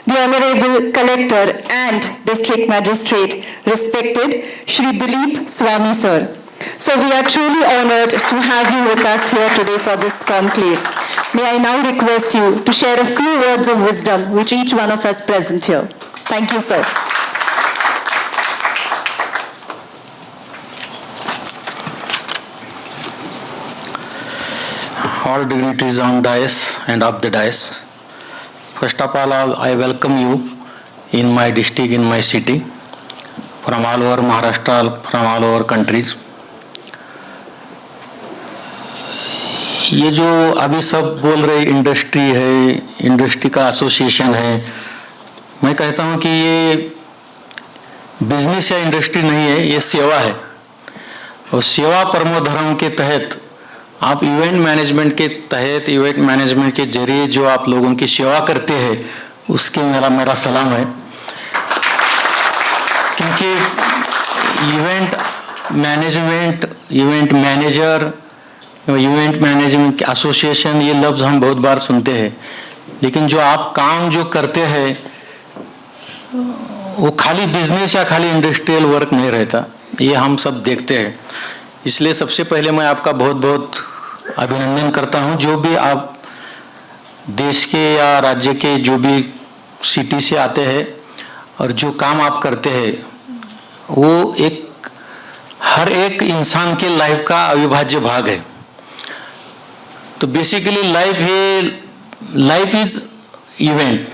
the Honorable Collector and District Magistrate, respected Shri Dilip Swami Sir. So we are truly honored to have you with us here today for this conclave. May I now request you to share a few words of wisdom with each one of us present here. Thank you, sir. All dignitaries on dais and off the dais. First of all, I welcome you in my district, in my city, from all over Maharashtra, from all over countries. ये जो अभी सब बोल रहे industry है, industry का association है, मैं कहता हूँ कि ये बिजनेस या इंडस्ट्री नहीं है, ये सेवा है। और सेवा परमो धर्म के तहत आप इवेंट मैनेजमेंट के तहत, इवेंट मैनेजमेंट के जरिए जो आप लोगों की सेवा करते हैं, उसके मेरा सलाम है। क्योंकि event management, event manager, event management association, ये लफ्ज़ हम बहुत बार सुनते हैं, लेकिन जो आप काम जो करते हैं वो खाली बिजनेस या खाली इंडस्ट्रियल वर्क नहीं रहता, ये हम सब देखते हैं। इसलिए सबसे पहले मैं आपका बहुत बहुत अभिनंदन करता हूं। जो भी आप देश के या राज्य के जो भी सिटी से आते हैं और जो काम आप करते हैं वो एक हर एक इंसान के लाइफ का अविभाज्य भाग है। तो बेसिकली लाइफ इज इवेंट,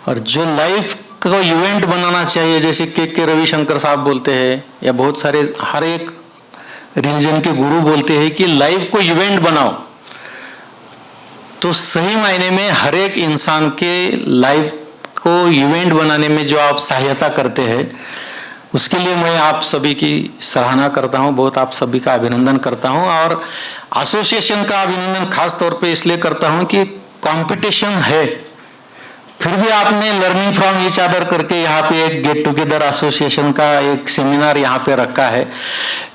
और जो लाइफ को इवेंट बनाना चाहिए, जैसे के रविशंकर साहब बोलते हैं या बहुत सारे हर एक रिलीजन के गुरु बोलते हैं कि लाइफ को इवेंट बनाओ, तो सही मायने में हर एक इंसान के लाइफ को इवेंट बनाने में जो आप सहायता करते हैं, उसके लिए मैं आप सभी की सराहना करता हूं, बहुत आप सभी का अभिनंदन करता हूं। और एसोसिएशन का अभिनंदन खास तौर पे इसलिए करता हूं कि कंपटीशन है, फिर भी आपने लर्निंग फ्रॉम ईच अदर करके यहाँ पे एक गेट टुगेदर एसोसिएशन का एक सेमिनार यहाँ पे रखा है।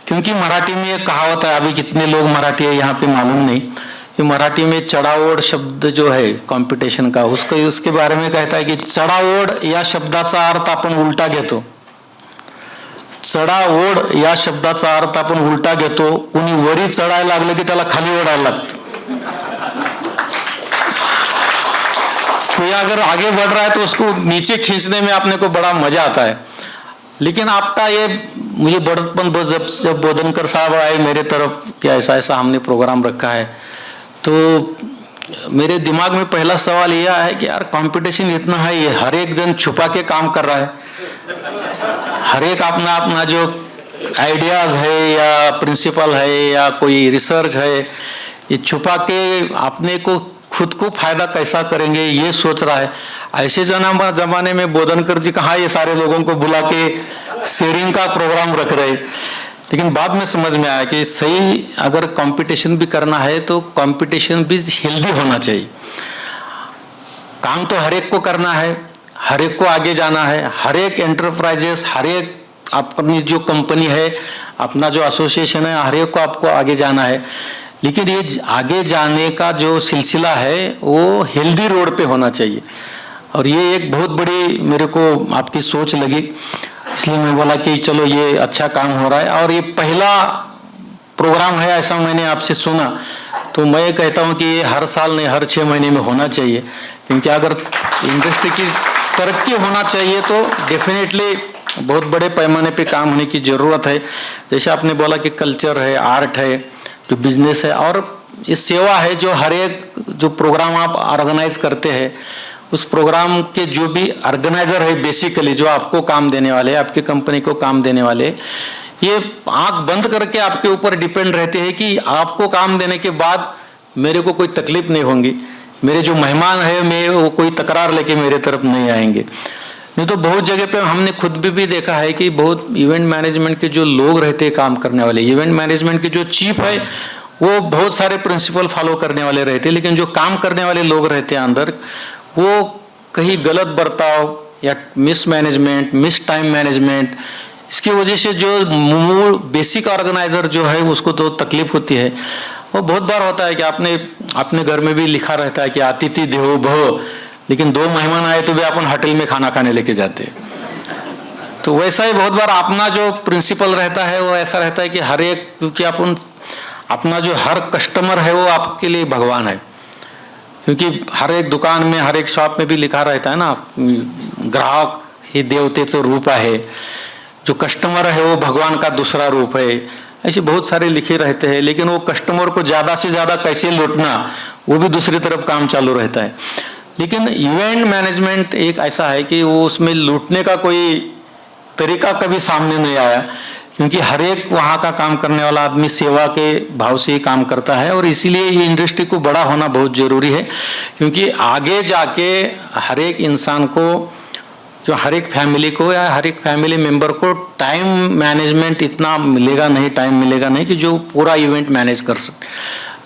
क्योंकि मराठी में एक कहावत है, अभी कितने लोग मराठी है यहाँ पे मालूम नहीं, ये मराठी में चढाओढ शब्द जो है कंपटीशन का, उसके बारे में कहता है कि चढाओढ या शब्दाचा अर्थ आपण उलटा घेतो, चढाओढ या शब्दाचा अर्थ आपण उलटा घेतो, कोणी वरी चढायला लागलं की त्याला खाली ओढायला लागतं। कोई अगर आगे बढ़ रहा है तो उसको नीचे खींचने में अपने को बड़ा मजा आता है। लेकिन आपका ये मुझे बड़पन जब बोधनकर साहब आए मेरे तरफ कि ऐसा ऐसा हमने प्रोग्राम रखा है, तो मेरे दिमाग में पहला सवाल यह है कि यार कंपटीशन इतना है, ये हर एक जन छुपा के काम कर रहा है, हर एक अपना अपना जो आइडियाज है या प्रिंसिपल है या कोई रिसर्च है, ये छुपा के अपने को खुद को फायदा कैसा करेंगे ये सोच रहा है। ऐसे जमाने में बोधनकर जी कहाँ ये सारे लोगों को बुला के शेयरिंग का प्रोग्राम रख रहे। लेकिन बाद में समझ में आया कि सही अगर कंपटीशन भी करना है तो कंपटीशन भी हेल्दी होना चाहिए। काम तो हर एक को करना है, हर एक को आगे जाना है, हर एक एंटरप्राइजेस, हर एक अपनी जो कंपनी है, अपना जो एसोसिएशन है, हर एक को आपको आगे जाना है। लेकिन ये आगे जाने का जो सिलसिला है वो हेल्दी रोड पे होना चाहिए, और ये एक बहुत बड़ी मेरे को आपकी सोच लगी, इसलिए मैं बोला कि चलो ये अच्छा काम हो रहा है। और ये पहला प्रोग्राम है ऐसा मैंने आपसे सुना, तो मैं कहता हूँ कि ये हर साल नहीं हर 6 महीने में होना चाहिए, क्योंकि अगर इंडस्ट्री की तरक्की होना चाहिए तो डेफिनेटली बहुत बड़े पैमाने पे काम होने की ज़रूरत है। जैसे आपने बोला कि कल्चर है, आर्ट है, जो बिजनेस है, और ये सेवा है। जो हर एक जो प्रोग्राम आप ऑर्गेनाइज करते हैं, उस प्रोग्राम के जो भी ऑर्गेनाइजर है बेसिकली जो आपको काम देने वाले, आपकी कंपनी को काम देने वाले, ये आंख बंद करके आपके ऊपर डिपेंड रहते हैं कि आपको काम देने के बाद मेरे को कोई तकलीफ नहीं होगी, मेरे जो मेहमान है मैं वो कोई तकरार लेके मेरे तरफ नहीं आएंगे। नहीं तो बहुत जगह पे हमने खुद भी देखा है कि बहुत इवेंट मैनेजमेंट के जो लोग रहते हैं काम करने वाले, इवेंट मैनेजमेंट के जो चीफ है वो बहुत सारे प्रिंसिपल फॉलो करने वाले रहते हैं, लेकिन जो काम करने वाले लोग रहते हैं अंदर, वो कहीं गलत बर्ताव या miss management, miss time management, इसकी वजह से जो मूल बेसिक ऑर्गेनाइजर जो है उसको तो तकलीफ होती है। वो बहुत बार होता है कि आपने अपने घर में भी लिखा रहता है कि अतिथि देवो भव, लेकिन 2 मेहमान आए तो भी अपन होटल में खाना खाने लेके जाते हैं। तो वैसा ही बहुत बार अपना जो प्रिंसिपल रहता है वो ऐसा रहता है कि हर एक, क्योंकि अपन अपना जो हर कस्टमर है वो आपके लिए भगवान है, क्योंकि हर एक दुकान में हर एक शॉप में भी लिखा रहता है ना, ग्राहक ही देवतेचं रूप आहे, जो कस्टमर है वो भगवान का दूसरा रूप है, ऐसे बहुत सारे लिखे रहते हैं। लेकिन वो कस्टमर को ज़्यादा से ज़्यादा कैसे लूटना वो भी दूसरी तरफ काम चालू रहता है। लेकिन इवेंट मैनेजमेंट एक ऐसा है कि वो उसमें लूटने का कोई तरीका कभी सामने नहीं आया, क्योंकि हर एक वहाँ का काम करने वाला आदमी सेवा के भाव से ही काम करता है। और इसीलिए ये इंडस्ट्री को बड़ा होना बहुत ज़रूरी है, क्योंकि आगे जाके हर एक इंसान को, जो हर एक फैमिली को या हर एक फैमिली मेंबर को टाइम मैनेजमेंट इतना मिलेगा नहीं, टाइम मिलेगा नहीं कि जो पूरा इवेंट मैनेज कर सके।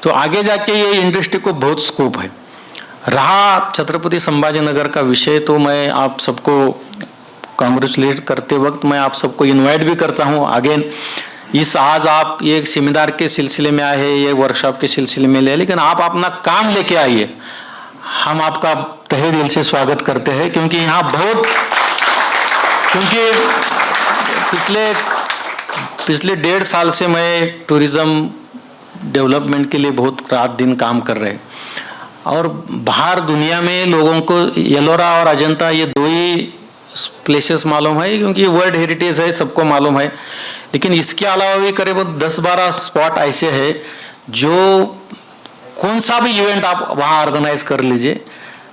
तो आगे जाके ये इंडस्ट्री को बहुत स्कोप है। रहा छत्रपति संभाजीनगर का विषय, तो मैं आप सबको कांग्रेचुलेट करते वक्त मैं आप सबको इनवाइट भी करता हूँ अगेन। आज आप ये सेमिनार के सिलसिले में आए हैं, ये वर्कशॉप के सिलसिले में ले, लेकिन आप अपना काम लेके आइए, हम आपका तहे दिल से स्वागत करते हैं। क्योंकि यहाँ बहुत, क्योंकि पिछले 1.5 साल से मैं टूरिज़्म डेवलपमेंट के लिए बहुत रात दिन काम कर रहे हैं, और बाहर दुनिया में लोगों को येलोरा और अजंता ये 2 ही प्लेसेस मालूम है, क्योंकि ये वर्ल्ड हेरिटेज है, सबको मालूम है। लेकिन इसके अलावा भी करीब 10-12 स्पॉट ऐसे हैं जो कौन सा भी इवेंट आप वहाँ ऑर्गेनाइज कर लीजिए।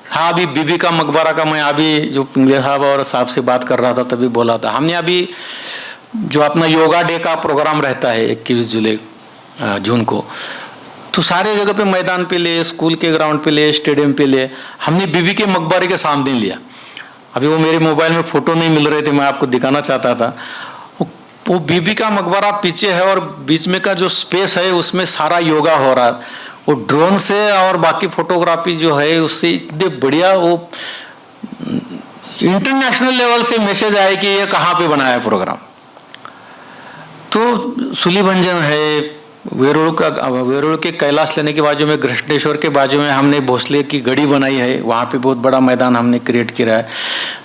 हाँ, अभी बीबी का मकबरा का मैं अभी जो पिंगले साहब और साहब से बात कर रहा था तभी बोला था, हमने अभी जो अपना योगा डे का प्रोग्राम रहता है 21 जुलाई जून को, तो सारे जगह पे मैदान पे ले, स्कूल के ग्राउंड पे ले, स्टेडियम पे ले, हमने बीबी के मकबरे के सामने लिया। अभी वो मेरे मोबाइल में फ़ोटो नहीं मिल रहे थे, मैं आपको दिखाना चाहता था। वो बीबी का मकबरा पीछे है और बीच में का जो स्पेस है उसमें सारा योगा हो रहा है। वो ड्रोन से और बाकी फोटोग्राफी जो है उससे इतने बढ़िया, वो इंटरनेशनल लेवल से मैसेज आए कि ये कहाँ पे बनाया है प्रोग्राम। तो सूलीभंजन है, वेरूळ के कैलाश लेने के बाजू में, घृष्णेश्वर के बाजू में हमने भोसले की गढ़ी बनाई है, वहाँ पे बहुत बड़ा मैदान हमने क्रिएट किया है।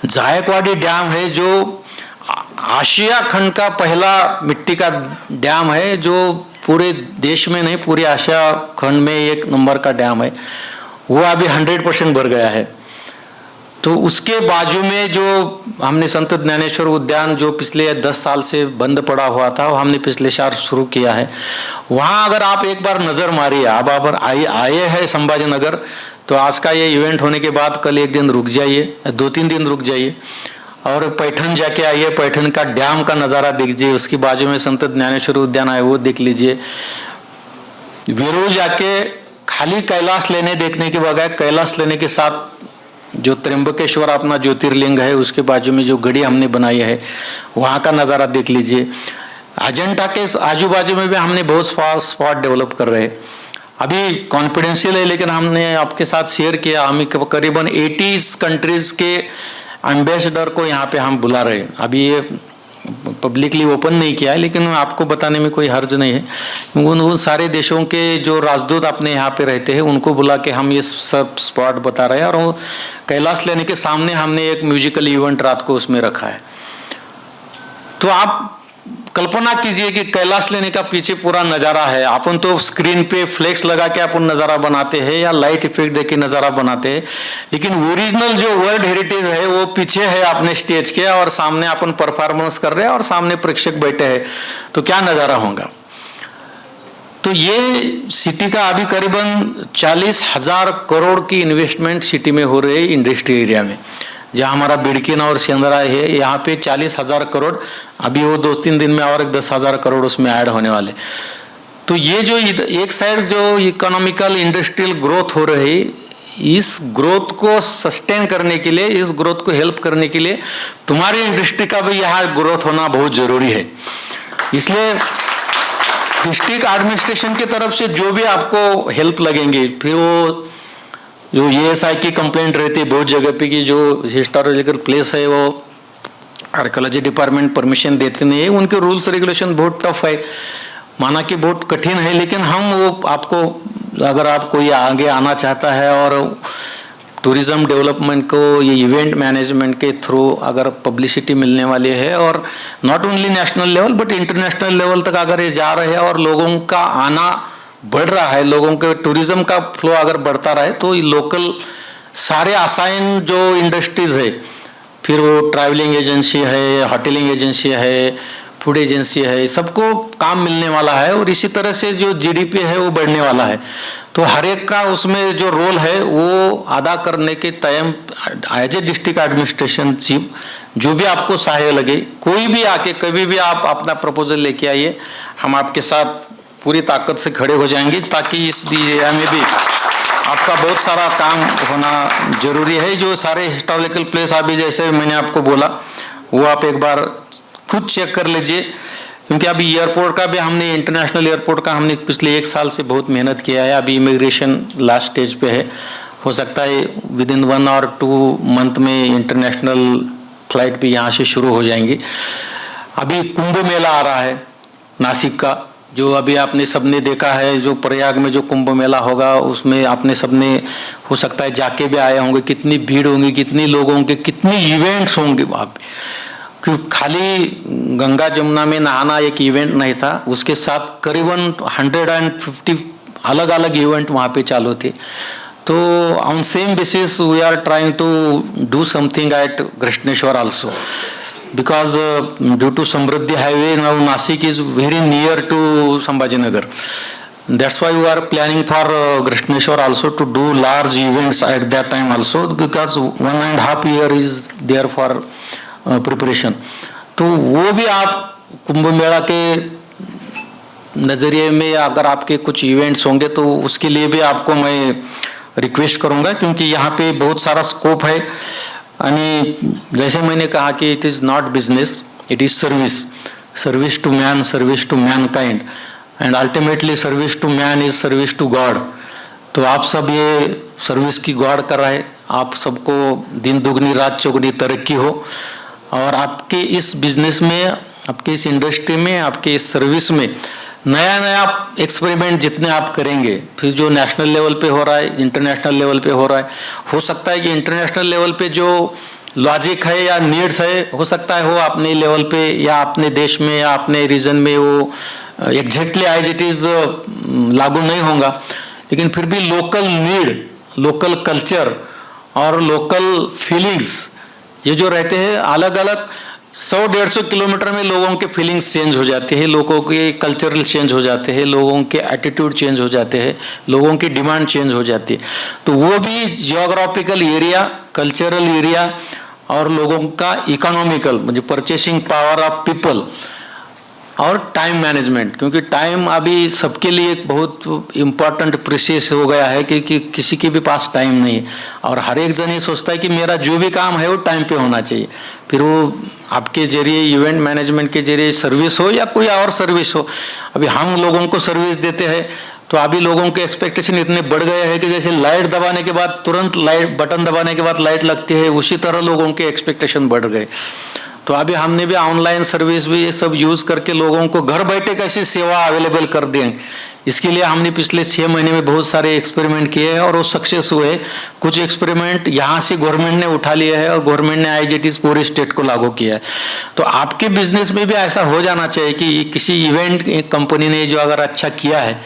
जायकवाड़ी डैम है जो आशिया खंड का पहला मिट्टी का डैम है, जो पूरे देश में नहीं पूरे आशिया खंड में 1 नंबर का डैम है। वो अभी 100% भर गया है। तो उसके बाजू में जो हमने संत ज्ञानेश्वर उद्यान जो पिछले 10 साल से बंद पड़ा हुआ था, वो हमने पिछले साल शुरू किया है। वहाँ अगर आप एक बार नज़र मारिए, आप अगर आए हैं संभाजीनगर, तो आज का ये इवेंट होने के बाद कल 1 दिन रुक जाइए, 2-3 दिन रुक जाइए और पैठन जाके आइए, पैठन का डैम का नज़ारा देखिए, उसकी बाजू में संत ज्ञानेश्वर उद्यान है वो देख लीजिए। वेरूळ जाके खाली कैलाश लेने देखने के बजाय कैलाश लेने के साथ जो त्र्यंबकेश्वर अपना ज्योतिर्लिंग है उसके बाजू में जो गढ़ी हमने बनाई है वहाँ का नज़ारा देख लीजिए। अजंता के आजू बाजू में भी हमने बहुत स्पॉट डेवलप कर रहे हैं। अभी कॉन्फिडेंशियल है लेकिन हमने आपके साथ शेयर किया, हम करीबन 80 कंट्रीज़ के एम्बेसडर को यहाँ पे हम बुला रहे हैं। अभी ये पब्लिकली ओपन नहीं किया है लेकिन आपको बताने में कोई हर्ज नहीं है। उन सारे देशों के जो राजदूत अपने यहाँ पे रहते हैं उनको बुला के हम ये सब स्पॉट बता रहे हैं। और वो कैलाश लेने के सामने हमने एक म्यूजिकल इवेंट रात को उसमें रखा है। तो आप कल्पना कीजिए कि कैलाश लेने का पीछे पूरा नज़ारा है। अपन तो स्क्रीन पे फ्लेक्स लगा के अपन नज़ारा बनाते हैं या लाइट इफेक्ट दे के नज़ारा बनाते हैं, लेकिन ओरिजिनल जो वर्ल्ड हेरिटेज है वो पीछे है अपने स्टेज के, और सामने अपन परफॉर्मेंस कर रहे हैं और सामने प्रेक्षक बैठे हैं, तो क्या नज़ारा होगा। तो ये सिटी का अभी करीबन 40,000 करोड़ की इन्वेस्टमेंट सिटी में हो रही है इंडस्ट्री एरिया में। जहाँ हमारा बिडकिन और सेंद्रा है यहाँ पे 40,000 करोड़, अभी वो 2-3 दिन में और 10,000 करोड़ उसमें ऐड होने वाले। तो ये जो एक साइड जो इकोनॉमिकल इंडस्ट्रियल ग्रोथ हो रही है, इस ग्रोथ को सस्टेन करने के लिए, इस ग्रोथ को हेल्प करने के लिए तुम्हारी इंडस्ट्री का भी यहाँ ग्रोथ होना बहुत ज़रूरी है। इसलिए डिस्ट्रिक्ट एडमिनिस्ट्रेशन की तरफ से जो भी आपको हेल्प लगेंगे, फिर वो जो ESI की कंप्लेंट रहती है बहुत जगह पे कि जो हिस्टोरिकल प्लेस है वो आर्कियोलॉजी डिपार्टमेंट परमिशन देते नहीं है, उनके रूल्स रेगुलेशन बहुत टफ है, माना कि बहुत कठिन है। लेकिन हम वो आपको, अगर आप कोई आगे आना चाहता है और टूरिज़्म डेवलपमेंट को ये इवेंट मैनेजमेंट के थ्रू अगर पब्लिसिटी मिलने वाली है और not only national level but international level तक अगर ये जा रहे हैं और लोगों का आना बढ़ रहा है, लोगों के टूरिज़्म का फ्लो अगर बढ़ता रहे तो लोकल सारे असाइन जो इंडस्ट्रीज़ है, फिर वो ट्रैवलिंग एजेंसी है, होटलिंग एजेंसी है, फूड एजेंसी है, सबको काम मिलने वाला है और इसी तरह से जो जीडीपी है वो बढ़ने वाला है। तो हर एक का उसमें जो रोल है वो अदा करने के time as a district administration chief जो भी आपको सहाय लगे, कोई भी आके कभी भी आप अपना प्रपोजल लेके आइए, हम आपके साथ पूरी ताकत से खड़े हो जाएंगे ताकि इस एरिया में भी आपका बहुत सारा काम होना जरूरी है। जो सारे हिस्टोरिकल प्लेस अभी जैसे मैंने आपको बोला वो आप एक बार खुद चेक कर लीजिए, क्योंकि अभी एयरपोर्ट का भी हमने इंटरनेशनल एयरपोर्ट का हमने पिछले 1 साल से बहुत मेहनत किया है। अभी इमिग्रेशन लास्ट स्टेज पे है, हो सकता है विद इन 1 और 2 मंथ में इंटरनेशनल फ्लाइट भी यहाँ से शुरू हो जाएंगी। अभी कुंभ मेला आ रहा है नासिक का, जो अभी आपने सबने देखा है, जो प्रयाग में जो कुंभ मेला होगा उसमें आपने सबने हो सकता है जाके भी आए होंगे, कितनी भीड़ होंगी, कितनी लोगों होंगे, कितनी इवेंट्स होंगे वहाँ पे। क्योंकि खाली गंगा जमुना में नहाना एक इवेंट नहीं था, उसके साथ करीबन 150 अलग अलग इवेंट वहाँ पे चालू थे। तो on same basis we are trying to do something at Krishneshwar also, because due to Samruddhi highway now Nasik is very near to Sambhajinagar. That's why we are planning for Krishneshwar also to do large events at that time also, because 1.5 year is there for preparation. तो वो भी आप कुंभ मेला के नज़रिए में अगर आपके कुछ इवेंट्स होंगे तो उसके लिए भी आपको मैं रिक्वेस्ट करूँगा, क्योंकि यहाँ पे बहुत सारा स्कोप है। आणि जैसे मैंने कहा कि it is not business, it is service to man, service to mankind and ultimately service to man is service to God. तो आप सब ये सर्विस की गॉड कर रहे हैं, आप सबको दिन दुगनी रात चौगनी तरक्की हो और आपके इस बिजनेस में, आपके इस इंडस्ट्री में, आपके इस सर्विस में नया नया एक्सपेरिमेंट जितने आप करेंगे, फिर जो नेशनल लेवल पे हो रहा है, इंटरनेशनल लेवल पे हो रहा है, हो सकता है कि इंटरनेशनल लेवल पे जो लॉजिक है या नीड्स है, हो सकता है वो अपने लेवल पे या अपने देश में या अपने रीजन में वो एग्जैक्टली एज इट इज़ लागू नहीं होगा, लेकिन फिर भी लोकल नीड, लोकल कल्चर और लोकल फीलिंग्स ये जो रहते हैं, अलग अलग 100-150 किलोमीटर में लोगों के फीलिंग्स चेंज हो जाते हैं, लोगों के कल्चरल चेंज हो जाते हैं, लोगों के एटीट्यूड चेंज हो जाते हैं, लोगों की डिमांड चेंज हो जाती है। तो वो भी जियोग्राफिकल एरिया, कल्चरल एरिया और लोगों का इकोनॉमिकल म्हणजे परचेसिंग पावर ऑफ पीपल और टाइम मैनेजमेंट, क्योंकि टाइम अभी सबके लिए एक बहुत इम्पॉर्टेंट प्रेशियस हो गया है कि किसी के भी पास टाइम नहीं है और हर एक जन ये सोचता है कि मेरा जो भी काम है वो टाइम पे होना चाहिए। फिर वो आपके जरिए इवेंट मैनेजमेंट के जरिए सर्विस हो या कोई और सर्विस हो, अभी हम लोगों को सर्विस देते हैं तो अभी लोगों के एक्सपेक्टेशन इतने बढ़ गए हैं कि जैसे लाइट दबाने के बाद तुरंत लाइट, बटन दबाने के बाद लाइट लगती है, उसी तरह लोगों के एक्सपेक्टेशन बढ़ गए। तो अभी हमने भी ऑनलाइन सर्विस भी ये सब यूज़ करके लोगों को घर बैठे कैसी सेवा अवेलेबल कर दें, इसके लिए हमने पिछले 6 महीने में बहुत सारे एक्सपेरिमेंट किए हैं और वो सक्सेस हुए। कुछ एक्सपेरिमेंट यहाँ से गवर्नमेंट ने उठा लिए है और गवर्नमेंट ने IGTs पूरे स्टेट को लागू किया है। तो आपके बिजनेस में भी ऐसा हो जाना चाहिए कि किसी इवेंट कंपनी ने जो अगर अच्छा किया है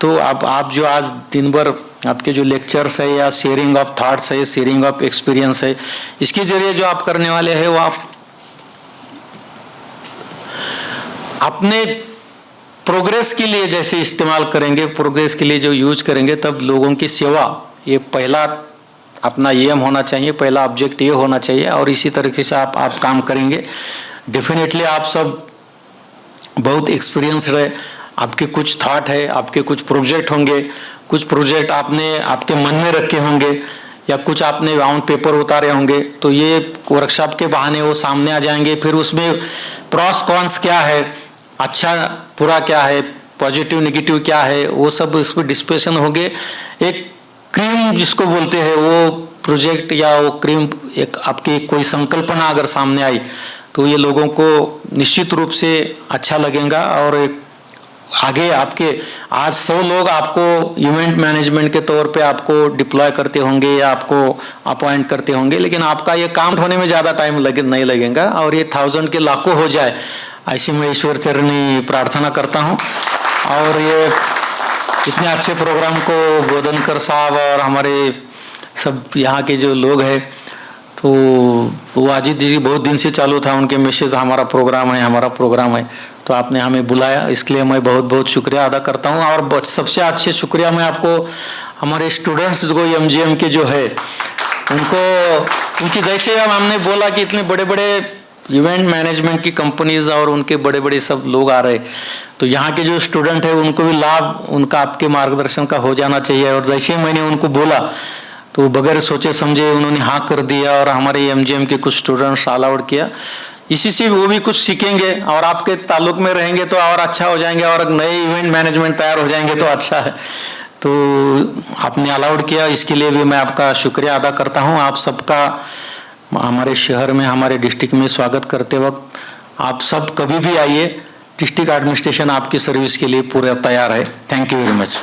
तो आप जो आज दिन भर आपके जो लेक्चर्स है या शेयरिंग ऑफ थॉट्स है, शेयरिंग ऑफ एक्सपीरियंस है, इसके जरिए जो आप करने वाले हैं वो आप अपने प्रोग्रेस के लिए जैसे इस्तेमाल करेंगे, प्रोग्रेस के लिए जो यूज करेंगे, तब लोगों की सेवा ये पहला अपना एम होना चाहिए, पहला ऑब्जेक्ट ये होना चाहिए और इसी तरीके से आप काम करेंगे। डेफिनेटली आप सब बहुत एक्सपीरियंस रहे, आपके कुछ थॉट है, आपके कुछ प्रोजेक्ट होंगे, कुछ प्रोजेक्ट आपने आपके मन में रखे होंगे या कुछ आपने ऑन पेपर उतारे होंगे, तो ये वर्कशॉप के बहाने वो सामने आ जाएंगे। फिर उसमें प्रॉस कॉन्स क्या है, अच्छा बुरा क्या है, पॉजिटिव नेगेटिव क्या है, वो सब इस पर डिस्कशन होंगे। एक क्रीम जिसको बोलते हैं वो प्रोजेक्ट या वो क्रीम एक आपकी कोई संकल्पना अगर सामने आई तो ये लोगों को निश्चित रूप से अच्छा लगेगा और एक आगे आपके आज 100 लोग आपको इवेंट मैनेजमेंट के तौर पे आपको डिप्लॉय करते होंगे या आपको अपॉइंट करते होंगे, लेकिन आपका ये काम होने में ज़्यादा टाइम नहीं लगेगा और ये 1000 के लाखों हो जाए, ऐसी मैं ईश्वर चरणी प्रार्थना करता हूँ। और ये इतने अच्छे प्रोग्राम को बोधनकर साहब और हमारे सब यहाँ के जो लोग हैं, तो वो अजीत जी बहुत दिन से चालू था, उनके मैसेज हमारा प्रोग्राम है, तो आपने हमें बुलाया, इसके लिए मैं बहुत बहुत शुक्रिया अदा करता हूँ। और सबसे अच्छे शुक्रिया मैं आपको हमारे स्टूडेंट्स को MGM के जो है उनको, उनकी जैसे अब हमने बोला कि इतने बड़े बड़े इवेंट मैनेजमेंट की कंपनीज और उनके बड़े बड़े सब लोग आ रहे, तो यहाँ के जो स्टूडेंट है उनको भी लाभ उनका आपके मार्गदर्शन का हो जाना चाहिए। और जैसे मैंने उनको बोला तो बगैर सोचे समझे उन्होंने हाँ कर दिया और हमारे MGM के कुछ स्टूडेंट्स अलाउड किया। इसी से वो भी कुछ सीखेंगे और आपके ताल्लुक में रहेंगे तो और अच्छा हो जाएंगे और नए इवेंट मैनेजमेंट तैयार हो जाएंगे तो अच्छा है। तो आपने अलाउड किया, इसके लिए भी मैं आपका शुक्रिया अदा करता हूँ। आप सबका हमारे शहर में, हमारे डिस्ट्रिक्ट में स्वागत करते वक्त आप सब कभी भी आइए, डिस्ट्रिक्ट एडमिनिस्ट्रेशन आपकी सर्विस के लिए पूरा तैयार है। Thank you very much.